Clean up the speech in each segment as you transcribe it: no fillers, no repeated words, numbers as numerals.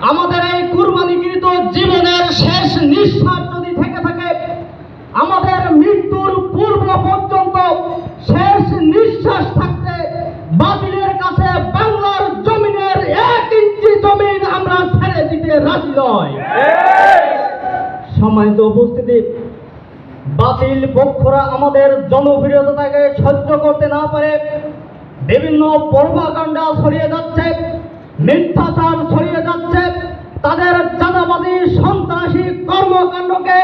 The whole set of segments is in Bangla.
আমাদের এই কুরবানিকৃত জীবনের শেষ নিঃশ্বাস যদি থেকে থাকে, আমাদের মৃত্যুর পূর্ব পর্যন্ত শেষ নিঃশ্বাস থাকতে বাতিলের কাছে বাংলার জমিনের 1 ইঞ্চি জমিন আমরা ছেড়ে দিতে রাজি নয়। সম্মানিত উপস্থিতি, বাতিল পক্ষরা আমাদের জনবিরোধিতাকে সহ্য করতে না পারে বিভিন্ন প্রোপাগান্ডা ছড়িয়ে যাচ্ছে, মিথ্যাচার ছড়িয়ে যাচ্ছে, তাদের চাঁদাবাদী সন্ত্রাসী কর্মকাণ্ডকে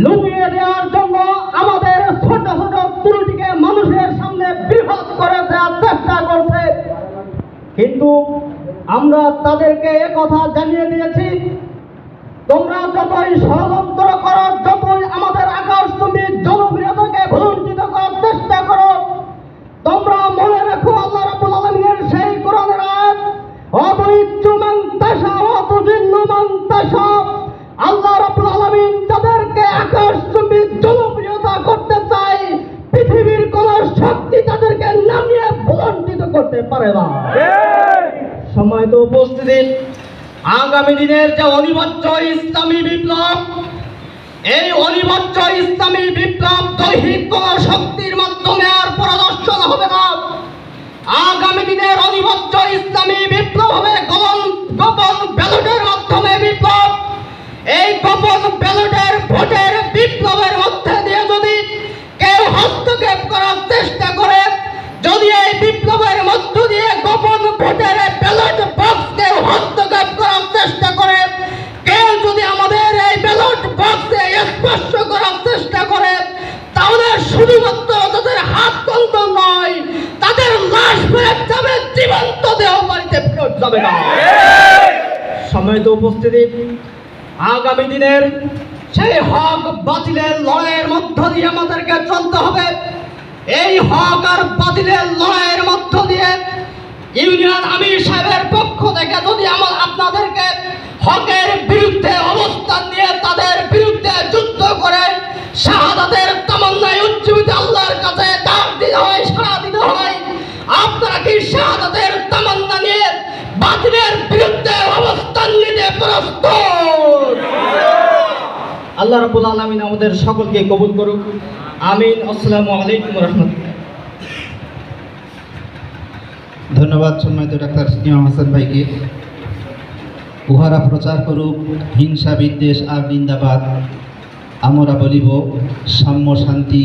লুকিয়ে দেওয়ার জন্য আমাদের ছোট ছোট ত্রুটিকে মানুষের সামনে বৃহৎ করে দেওয়ার চেষ্টা করছে। কিন্তু আমরা তাদেরকে একথা জানিয়ে দিয়েছি, তোমরা যতই ষড়যন্ত্র করো, যতই আমাদের আকাশচুম্বী জনপ্রিয়তাকে ভুলঞ্চিত করার চেষ্টা করো, তোমরা মনে রাখো আল্লাহ রাব্বুল আলামিনের সেই কোরআনের আয়াত, অবৈচ্ছু মান তাশা ওয়া তুযিল্লু মান তাশা। আল্লাহ রাব্বুল আলামিন যাদেরকে আকাশচুম্বী জনপ্রিয়তা করতে চায়, পৃথিবীর কোন শক্তি তাদেরকে নামিয়ে ভুলঞ্চিত করতে পারে না। সম্মানিত উপস্থিতি, আগামী দিনের যে অনিবার্য ইসলামী বিপ্লব, এই অনিবার্য ইসলামী বিপ্লব দৈহিক কোন শক্তির মাধ্যমে আর প্রদর্শন হবে না। আগামী দিনের অনিবার্য ইসলামী বিপ্লব হবে গোপন ব্যালটের মাধ্যমে বিপ্লব। এই গোপন ব্যালটের ভোটের বিপ্লবের মধ্যে দিয়ে যদি কেউ হস্তক্ষেপ করার চেষ্টা করে, যদি এই বিপ্লবের মধ্য দিয়ে গোপন ভোটের ব্যালট বক্সকে হস্তক্ষেপ করার চেষ্টা করে, কেউ যদি আমাদের এই ব্যালট বক্সে স্পর্শ করার চেষ্টা করে, তাহলে শুধুমাত্র তাদের হাত কন্ত নয়, তাদের লাশ ফেরত যাবে, জীবন্ত দেহ বাড়িতে ফেরত যাবে না। সম্মানিত উপস্থিতি, আগামী দিনের সেই হক বাতিলের লড়াইয়ের মধ্য দিয়ে আমাদেরকে চলতে হবে। এই হক আর বাতিলের লড়াইয়ের মধ্য দিয়ে ইউনিয়ন আমির সাহেবের পক্ষ থেকে যদি আপনাদেরকে হকের বিরুদ্ধে অবস্থান নিয়ে তাদের বিরুদ্ধে যুদ্ধ করে শাহাদাতের তামান্নায় উজ্জীবিত আল্লাহর কাছে ডাক দিতে হয়, সাড়া দিতে হয়, আপনারা কি শাহাদাতের তামান্না নিয়ে বাতিলের বিরুদ্ধে অবস্থান নিতে প্রস্তুত? আল্লাহ রাব্বুল আলামিন আমাদের সকলকে কবুল করুক। আমিন। আসসালামু আলাইকুম ওয়া রাহমাতুল্লাহ। ধন্যবাদ সম্মানিত ডাক্তার ইমাম হাসান ভাইকে। উহারা প্রচার করুক হিংসা বিদ্বেষ আর নিন্দাবাদ, আমরা বলিব সাম্য শান্তি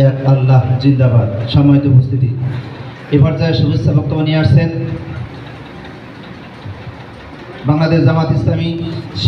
এক আল্লাহ জিন্দাবাদ। সম্মানিত উপস্থিতি, এ পর্যায়ে শুভেচ্ছা বক্তব্য নিয়ে আসছেন বাংলাদেশ জামাত ইসলামী